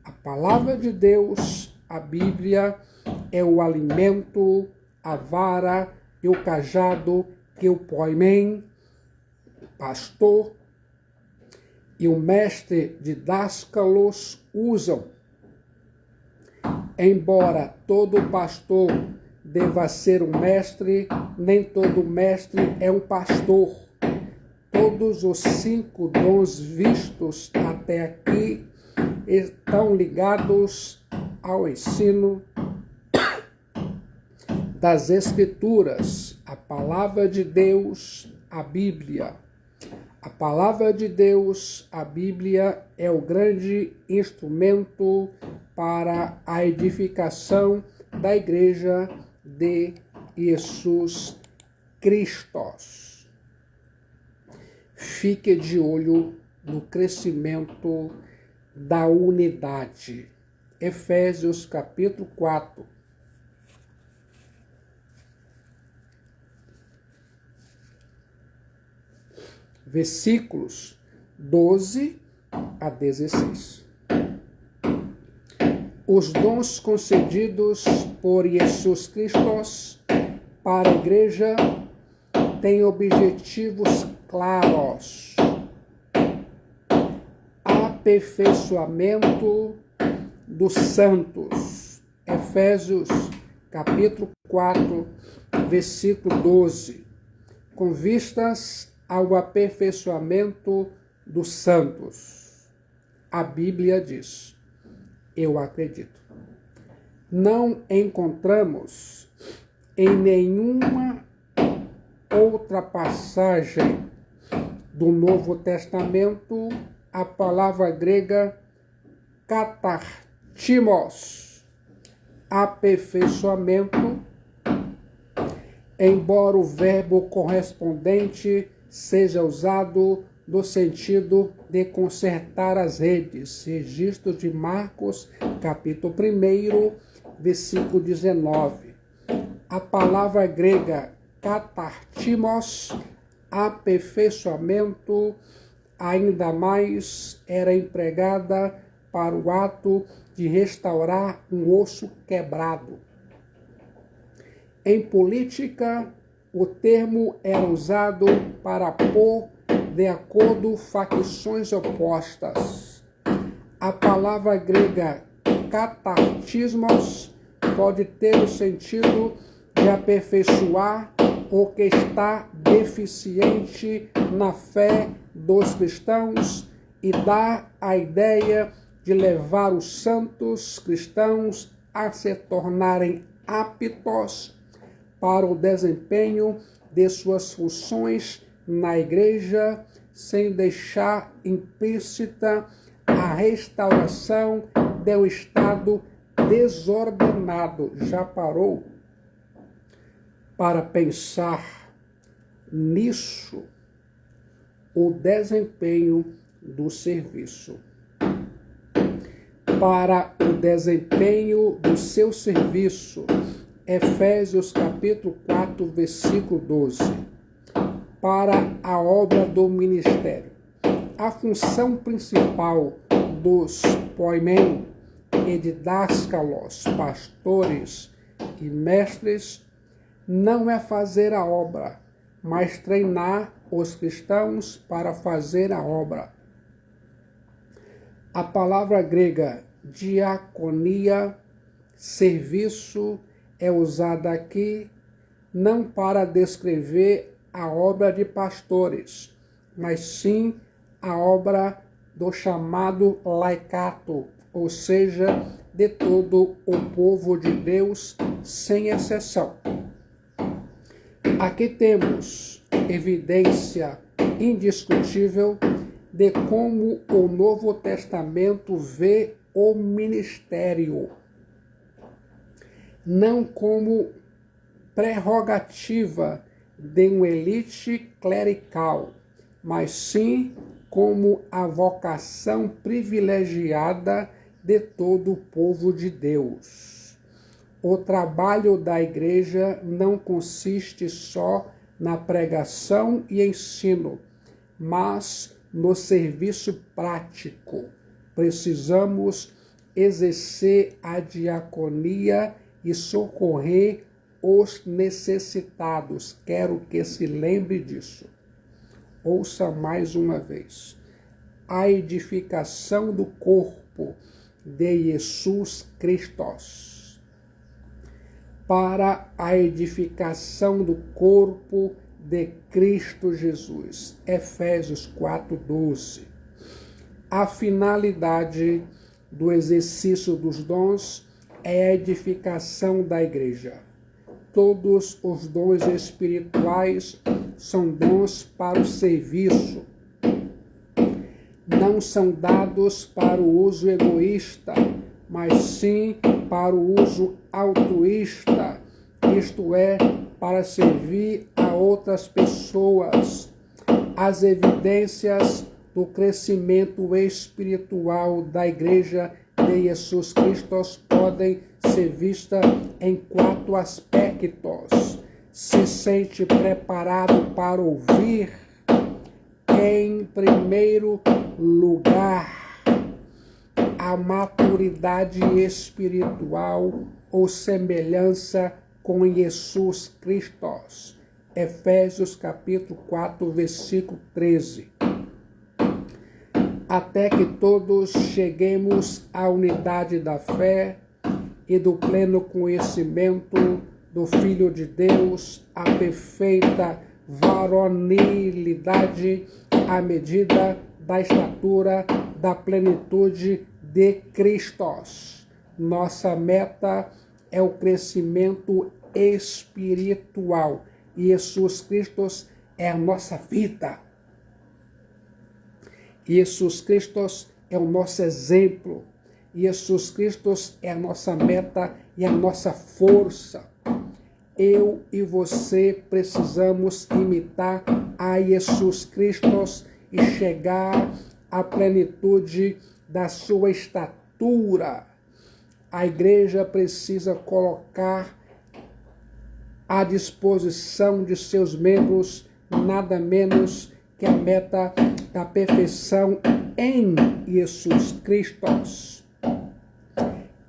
A palavra de Deus, a Bíblia, é o alimento, a vara e o cajado que o poimem, pastor, e o mestre didáscalos usam. Embora todo pastor deva ser um mestre, nem todo mestre é um pastor. Todos os 5 dons vistos até aqui estão ligados ao ensino das Escrituras, a palavra de Deus, a Bíblia. A palavra de Deus, a Bíblia, é o grande instrumento para a edificação da Igreja de Jesus Cristo. Fique de olho no crescimento da unidade. Efésios capítulo 4. Versículos 12 a 16. Os dons concedidos por Jesus Cristo para a Igreja têm objetivos claros: aperfeiçoamento dos santos. Efésios capítulo 4, versículo 12. Com vistas ao aperfeiçoamento dos santos. A Bíblia diz, eu acredito. Não encontramos em nenhuma outra passagem do Novo Testamento a palavra grega katartimos, aperfeiçoamento, embora o verbo correspondente seja usado no sentido de consertar as redes. Registro de Marcos, capítulo 1, versículo 19. A palavra grega katartimos, aperfeiçoamento, ainda mais era empregada para o ato de restaurar um osso quebrado. Em política, o termo era usado para pôr de acordo facções opostas. A palavra grega katartismos pode ter o sentido de aperfeiçoar o que está deficiente na fé dos cristãos e dá a ideia de levar os santos cristãos a se tornarem aptos para o desempenho de suas funções na igreja, sem deixar implícita a restauração do estado desordenado. Já parou para pensar nisso? O desempenho do serviço. Para o desempenho do seu serviço, Efésios capítulo 4, versículo 12. Para a obra do ministério. A função principal dos poimem e didáscalos, pastores e mestres, não é fazer a obra, mas treinar os cristãos para fazer a obra. A palavra grega diaconia, serviço, é usada aqui não para descrever a obra de pastores, mas sim a obra do chamado laicato, ou seja, de todo o povo de Deus, sem exceção. Aqui temos evidência indiscutível de como o Novo Testamento vê o ministério, não como prerrogativa de uma elite clerical, mas sim como a vocação privilegiada de todo o povo de Deus. O trabalho da igreja não consiste só na pregação e ensino, mas no serviço prático. Precisamos exercer a diaconia e socorrer os necessitados. Quero que se lembre disso. Ouça mais uma vez. A edificação do corpo de Jesus Cristo. Para a edificação do corpo de Cristo Jesus. Efésios 4:12. A finalidade do exercício dos dons é a edificação da igreja. Todos os dons espirituais são dons para o serviço. Não são dados para o uso egoísta, mas sim para o uso altruísta, isto é, para servir a outras pessoas. As evidências do crescimento espiritual da Igreja de Jesus Cristo podem ser vistas em 4 aspectos. Se sente preparado para ouvir? Em primeiro lugar, a maturidade espiritual ou semelhança com Jesus Cristo. Efésios capítulo 4, versículo 13. Até que todos cheguemos à unidade da fé e do pleno conhecimento do Filho de Deus, à perfeita varonilidade, à medida da estatura da plenitude de Cristo. Nossa meta é o crescimento espiritual. E Jesus Cristo é a nossa vida. Jesus Cristo é o nosso exemplo. Jesus Cristo é a nossa meta e a nossa força. Eu e você precisamos imitar a Jesus Cristo e chegar à plenitude da sua estatura. A igreja precisa colocar à disposição de seus membros nada menos que a meta da perfeição em Jesus Cristo.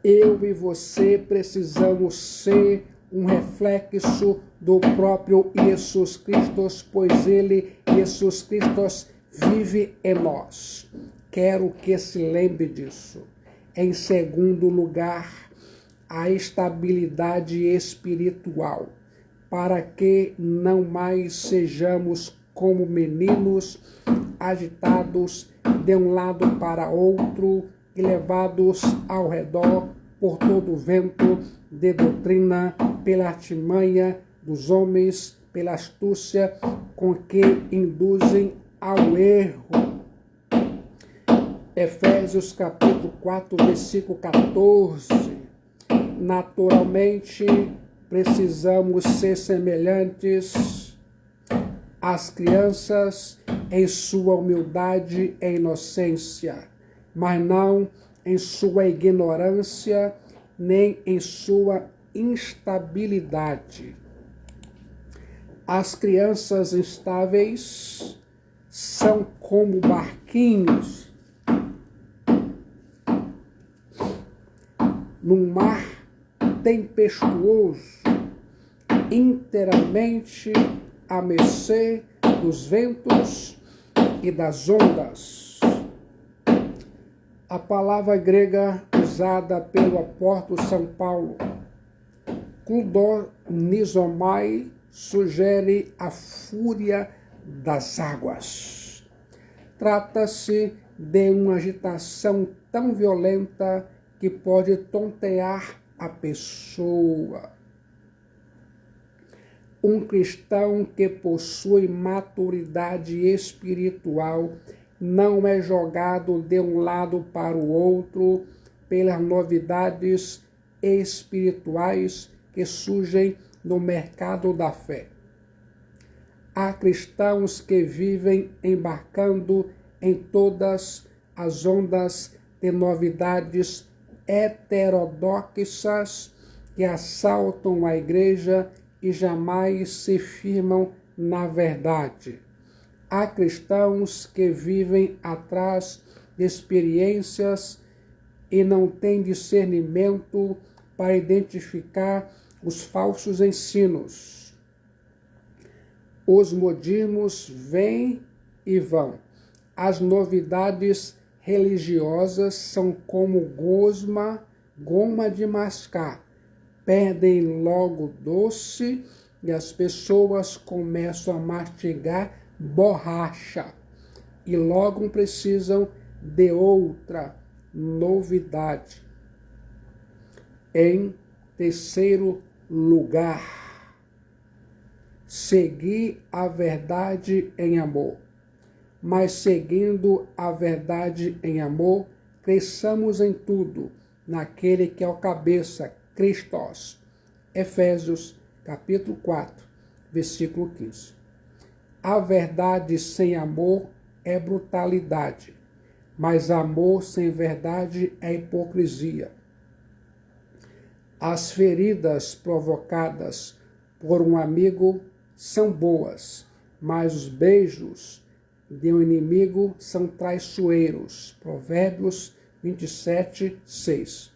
Eu e você precisamos ser um reflexo do próprio Jesus Cristo, pois ele, Jesus Cristo, vive em nós. Quero que se lembre disso. Em segundo lugar, a estabilidade espiritual, para que não mais sejamos como meninos agitados de um lado para outro e levados ao redor por todo o vento de doutrina, pela artimanha dos homens, pela astúcia com que induzem ao erro. Efésios capítulo 4, versículo 14. Naturalmente, precisamos ser semelhantes às crianças em sua humildade e inocência, mas não em sua ignorância, nem em sua instabilidade. As crianças instáveis são como barquinhos num mar tempestuoso, inteiramente à mercê dos ventos e das ondas. A palavra grega usada pelo apóstolo São Paulo, kludonizomai, sugere a fúria das águas. Trata-se de uma agitação tão violenta que pode tontear a pessoa. Um cristão que possui maturidade espiritual não é jogado de um lado para o outro pelas novidades espirituais que surgem no mercado da fé. Há cristãos que vivem embarcando em todas as ondas de novidades heterodoxas que assaltam a igreja e jamais se firmam na verdade. Há cristãos que vivem atrás de experiências e não têm discernimento para identificar os falsos ensinos. Os modismos vêm e vão. As novidades religiosas são como goma de mascar. Perdem logo o doce e as pessoas começam a mastigar borracha e logo precisam de outra novidade. Em terceiro lugar, seguir a verdade em amor. Mas seguindo a verdade em amor, cresçamos em tudo, naquele que é o cabeça, Cristo. Efésios, capítulo 4, versículo 15. A verdade sem amor é brutalidade, mas amor sem verdade é hipocrisia. As feridas provocadas por um amigo são boas, mas os beijos de um inimigo são traiçoeiros. Provérbios 27, 6.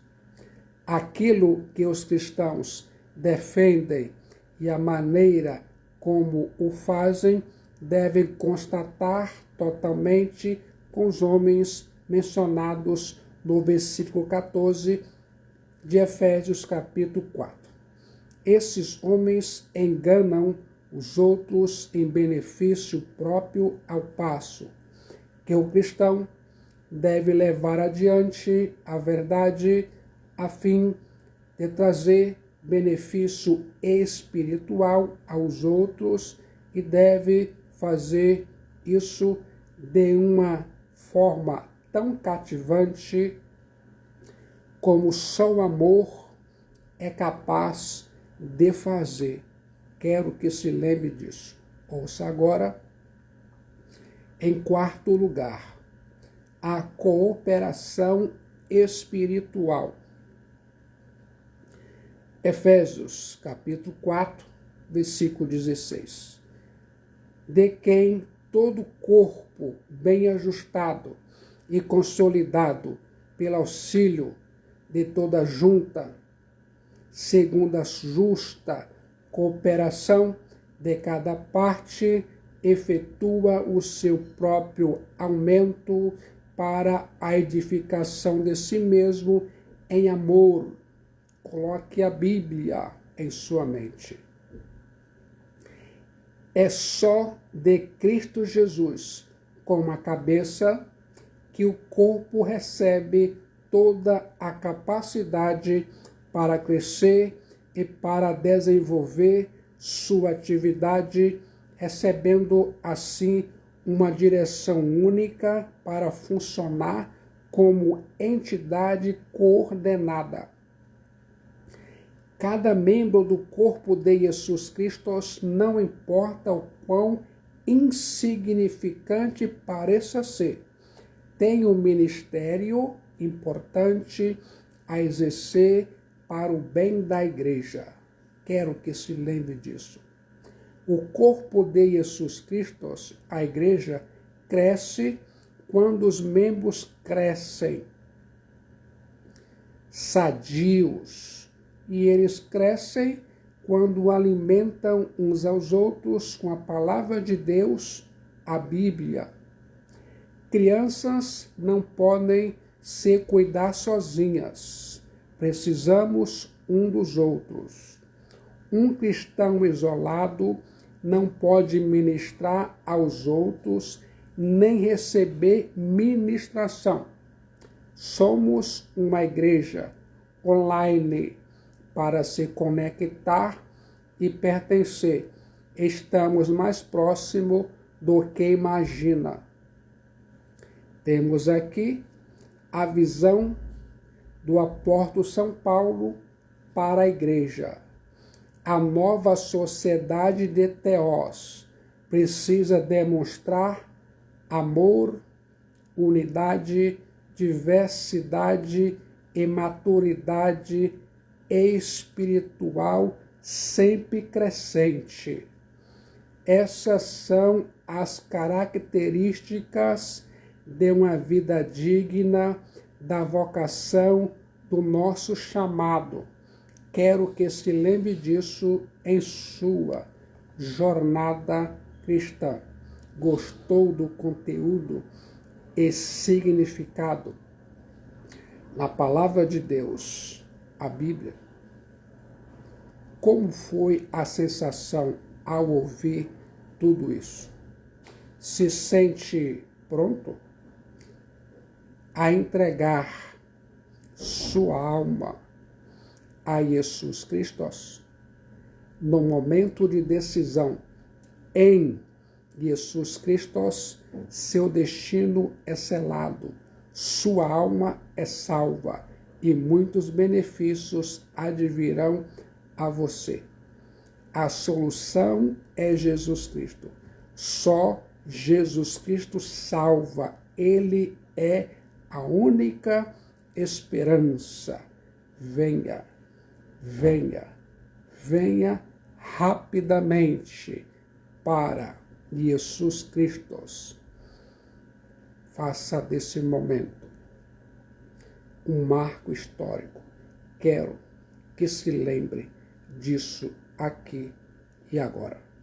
Aquilo que os cristãos defendem e a maneira como o fazem devem constatar totalmente com os homens mencionados no versículo 14 de Efésios capítulo 4. Esses homens enganam os outros em benefício próprio, ao passo que o cristão deve levar adiante a verdade a fim de trazer benefício espiritual aos outros e deve fazer isso de uma forma tão cativante como só o amor é capaz de fazer. Quero que se lembre disso. Ouça agora. Em quarto lugar, a cooperação espiritual. Efésios, capítulo 4, versículo 16. De quem todo o corpo bem ajustado e consolidado pelo auxílio de toda a junta, segundo a justa cooperação de cada parte, efetua o seu próprio aumento para a edificação de si mesmo em amor. Coloque a Bíblia em sua mente. É só de Cristo Jesus, como a cabeça, que o corpo recebe toda a capacidade para crescer e para desenvolver sua atividade, recebendo assim uma direção única para funcionar como entidade coordenada. Cada membro do corpo de Jesus Cristo, não importa o quão insignificante pareça ser, tem um ministério importante a exercer para o bem da igreja. Quero que se lembre disso. O corpo de Jesus Cristo, a igreja, cresce quando os membros crescem sadios. E eles crescem quando alimentam uns aos outros com a palavra de Deus, a Bíblia. Crianças não podem se cuidar sozinhas. Precisamos um dos outros. Um cristão isolado não pode ministrar aos outros nem receber ministração. Somos uma igreja online para se conectar e pertencer. Estamos mais próximo do que imagina. Temos aqui a visão do apóstolo São Paulo para a igreja. A nova sociedade de Teós precisa demonstrar amor, unidade, diversidade e maturidade espiritual sempre crescente. Essas são as características de uma vida digna da vocação do nosso chamado. Quero que se lembre disso em sua jornada cristã. Gostou do conteúdo e significado? Na palavra de Deus, a Bíblia, como foi a sensação ao ouvir tudo isso? Se sente pronto a entregar sua alma a Jesus Cristo? No momento de decisão em Jesus Cristo, seu destino é selado, sua alma é salva e muitos benefícios advirão a você. A solução é Jesus Cristo. Só Jesus Cristo salva. Ele é a única esperança. Venha, venha, venha rapidamente para Jesus Cristo. Faça desse momento um marco histórico. Quero que se lembre disso aqui e agora.